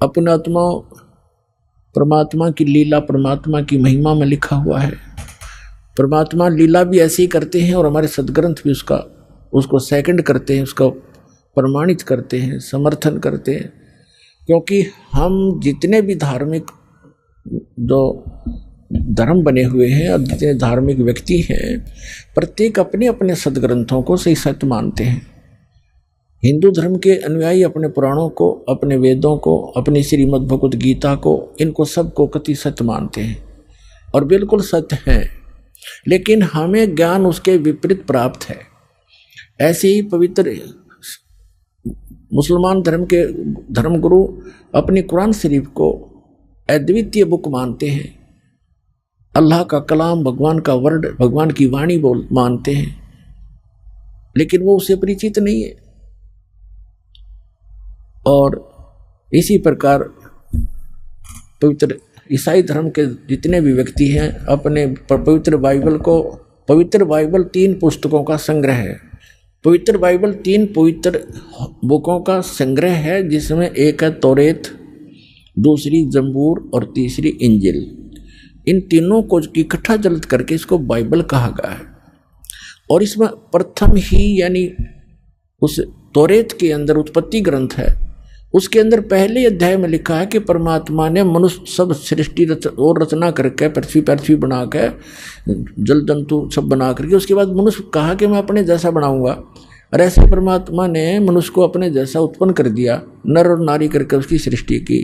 अपने आत्मा परमात्मा की लीला, परमात्मा की महिमा में लिखा हुआ है। परमात्मा लीला भी ऐसे ही करते हैं और हमारे सदग्रंथ भी उसको सेकंड करते हैं, उसको प्रमाणित करते हैं, समर्थन करते हैं। क्योंकि हम जितने भी धार्मिक जो धर्म बने हुए हैं और जितने धार्मिक व्यक्ति हैं, प्रत्येक अपने अपने सदग्रंथों को सही सत्य मानते हैं। हिंदू धर्म के अनुयायी अपने पुराणों को, अपने वेदों को, अपनी श्रीमद् भगवत गीता को, इनको सबको कति सत्य मानते हैं और बिल्कुल सत्य हैं। लेकिन हमें ज्ञान उसके विपरीत प्राप्त है। ऐसे ही पवित्र मुसलमान धर्म के धर्मगुरु अपनी कुरान शरीफ को अद्वितीय बुक मानते हैं, अल्लाह का कलाम, भगवान का वर्ड, भगवान की वाणी मानते हैं, लेकिन वो उसे परिचित नहीं है। और इसी प्रकार पवित्र ईसाई धर्म के जितने भी व्यक्ति हैं अपने पवित्र बाइबल 3 पुस्तकों का संग्रह है। पवित्र बाइबल 3 पवित्र बुकों का संग्रह है, जिसमें एक है तौरेत, दूसरी जंबूर और तीसरी इंजिल। इन तीनों को इकट्ठा जल्द करके इसको बाइबल कहा गया है। और इसमें प्रथम ही यानी उस तौरेत के अंदर उत्पत्ति ग्रंथ है, उसके अंदर पहले अध्याय में लिखा है कि परमात्मा ने मनुष्य सब सृष्टि और रचना करके पृथ्वी बना के जल जंतु सब बना करके उसके बाद मनुष्य कहा कि मैं अपने जैसा बनाऊंगा। और ऐसे परमात्मा ने मनुष्य को अपने जैसा उत्पन्न कर दिया, नर और नारी करके उसकी सृष्टि की।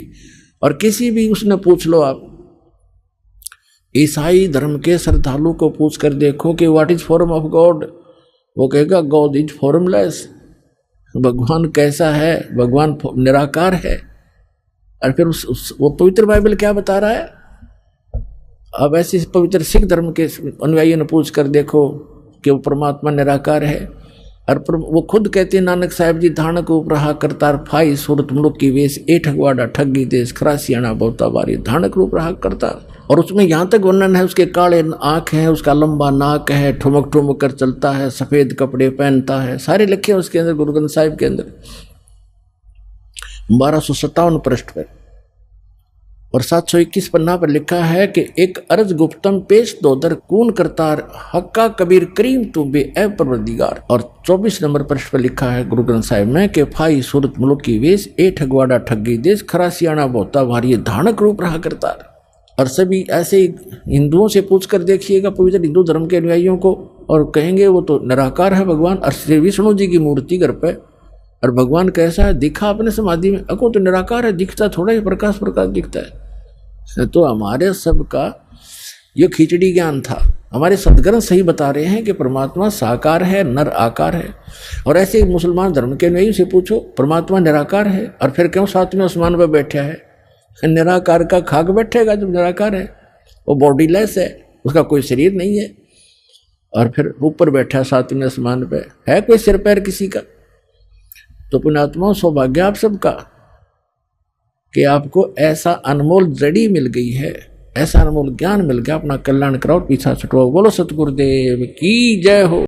और किसी भी उसने पूछ लो आप ईसाई धर्म के श्रद्धालु को पूछ कर देखो कि what is form of God, वो कहेगा गॉड इज फॉर्मलेस। भगवान कैसा है? भगवान निराकार है। और फिर वो पवित्र बाइबल क्या बता रहा है? अब ऐसे पवित्र सिख धर्म के अनुयायियों ने पूछ कर देखो कि वो परमात्मा निराकार है। और वो खुद कहते हैं नानक साहिब जी, धानक उपरहा करतार फाई सूरत मुलुक की वेश ए ठगवाड़ा ठगी देश खरासियाना बहुता बारी, धानक रूप रहा करतार। और उसमें यहाँ तक वर्णन है उसके काले आँख हैं, उसका लंबा नाक है, ठुमक ठुमक कर चलता है, सफ़ेद कपड़े पहनता है, सारे लिखे हैं उसके अंदर गुरु ग्रंथ साहिब के अंदर 1257 पृष्ठ पर। और 721 पन्ना पर लिखा है कि एक अर्ज गुप्तम पेश दोदर कून करतार हक्का कबीर करीम तू बे ए परवरदिगार। और 24 नंबर पृष्ठ पर लिखा है गुरु ग्रंथ साहिब में कि फाई सूरत मुलुक की वेश ए ठगवाड़ा ठगी देश खरासियाना बहुता भारी, धानक रूप रहा करतार। और सभी ऐसे हिंदुओं से पूछ कर देखिएगा पवित्र हिंदू धर्म के अनुयायियों को, और कहेंगे वो तो निराकार है भगवान। और श्री विष्णु जी की मूर्ति घर पे, और भगवान कैसा है? दिखा अपने समाधि में, अको तो निराकार है, दिखता थोड़ा ही प्रकाश दिखता है। तो हमारे सबका ये खिचड़ी ज्ञान था। हमारे सदग्रंथ सही बता रहे हैं कि परमात्मा साकार है, नर आकार है। और ऐसे मुसलमान धर्म के अनुयायियों से पूछो परमात्मा निराकार है, और फिर क्यों 7वें आसमान पर बैठा है? निराकार का खाक बैठेगा जब निराकार है, वो बॉडीलेस है, उसका कोई शरीर नहीं है, और फिर ऊपर बैठा 7वें आसमान पे, है कोई सिर पैर किसी का? तो पुण्यात्मा सौभाग्य आप सबका कि आपको ऐसा अनमोल जड़ी मिल गई है, ऐसा अनमोल ज्ञान मिल गया। अपना कल्याण कराओ, पीछा छुटवाओ। बोलो सतगुरुदेव की जय हो।